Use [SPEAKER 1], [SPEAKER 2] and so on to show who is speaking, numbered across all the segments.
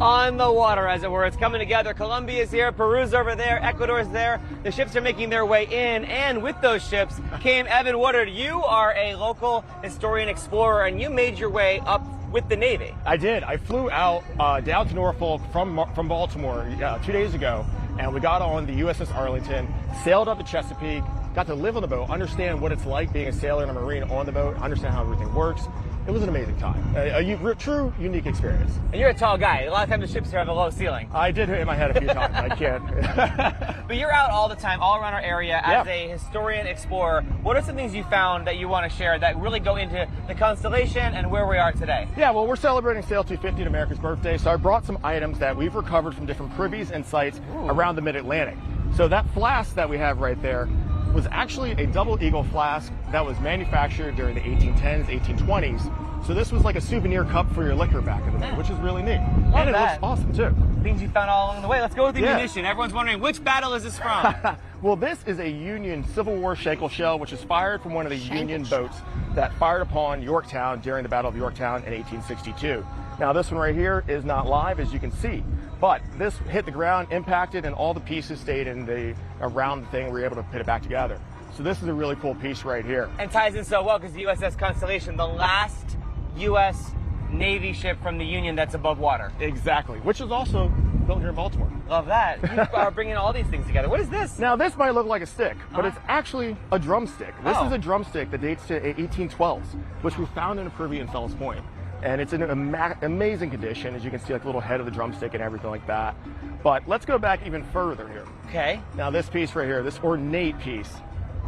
[SPEAKER 1] on the water, as it were. It's coming together. Colombia's here, Peru's over there, Ecuador's there. The ships are making their way in, and with those ships came Evan Woodard. You are a local historian explorer, and you made your way up with the Navy.
[SPEAKER 2] I did. I flew out down to Norfolk from Baltimore 2 days ago, and we got on the USS Arlington, sailed up to Chesapeake, got to live on the boat, understand what it's like being a sailor and a Marine on the boat, understand how everything works. It was an amazing time. A true, unique experience.
[SPEAKER 1] And you're a tall guy. A lot of times the ships here have a low ceiling.
[SPEAKER 2] I did hit my head a few times. I can't.
[SPEAKER 1] But you're out all the time, all around our area as a historian explorer. What are some things you found that you want to share that really go into the constellation and where we are today?
[SPEAKER 2] Yeah, well, we're celebrating Sail250 and America's birthday, so I brought some items that we've recovered from different privies and sites around the Mid-Atlantic. So that flask that we have right there was actually a double eagle flask that was manufactured during the 1810s, 1820s. So this was like a souvenir cup for your liquor back in the day, which is really neat.
[SPEAKER 1] Love
[SPEAKER 2] and
[SPEAKER 1] that.
[SPEAKER 2] It looks awesome too.
[SPEAKER 1] Things you found all along the way. Let's go with the munition. Everyone's wondering, which battle is this from?
[SPEAKER 2] Well, this is a Union Civil War Shankle shell, which is fired from one of the Union boats that fired upon Yorktown during the Battle of Yorktown in 1862. Now, this one right here is not live, as you can see, but this hit the ground, impacted, and all the pieces stayed in around the thing. We were able to put it back together. So this is a really cool piece right here.
[SPEAKER 1] And ties in so well because the USS Constellation, the last U.S. Navy ship from the Union that's above water.
[SPEAKER 2] Exactly, which is also built here in Baltimore.
[SPEAKER 1] Love that. You are bringing all these things together. What is this?
[SPEAKER 2] Now, this might look like a stick, but it's actually a drumstick. This is a drumstick that dates to 1812s, which we found in a privy in Fells Point. And it's in amazing condition, as you can see, like the little head of the drumstick and everything like that. But let's go back even further here.
[SPEAKER 1] Okay.
[SPEAKER 2] Now, this piece right here, this ornate piece,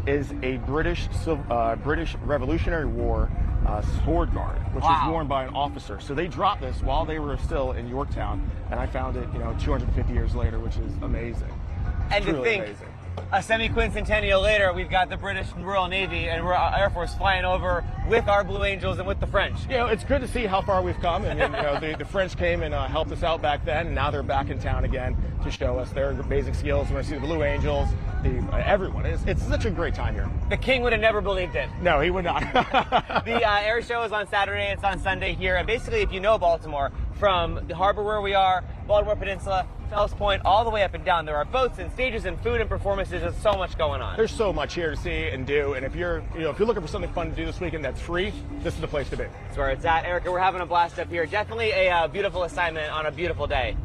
[SPEAKER 2] is a British Revolutionary War sword guard, which was worn by an officer. So they dropped this while they were still in Yorktown, and I found it, 250 years later, which is amazing.
[SPEAKER 1] And to think,
[SPEAKER 2] amazing.
[SPEAKER 1] A semi-quincentennial later, we've got the British Royal Navy and Air Force flying over with our Blue Angels and with the French.
[SPEAKER 2] It's good to see how far we've come. And the French came and helped us out back then, and now they're back in town again to show us their basic skills. We're going to see the Blue Angels, everyone. It's such a great time here.
[SPEAKER 1] The King would have never believed it.
[SPEAKER 2] No, he would not.
[SPEAKER 1] The air show is on Saturday. It's on Sunday here. And basically, if you know Baltimore, from the harbor where we are, Baltimore Peninsula, Fells Point, all the way up and down, there are boats and stages and food and performances. There's so much going on.
[SPEAKER 2] There's so much here to see and do. And if you're looking for something fun to do this weekend that's free, this is the place to be.
[SPEAKER 1] That's where it's at. Erica, we're having a blast up here. Definitely a beautiful assignment on a beautiful day.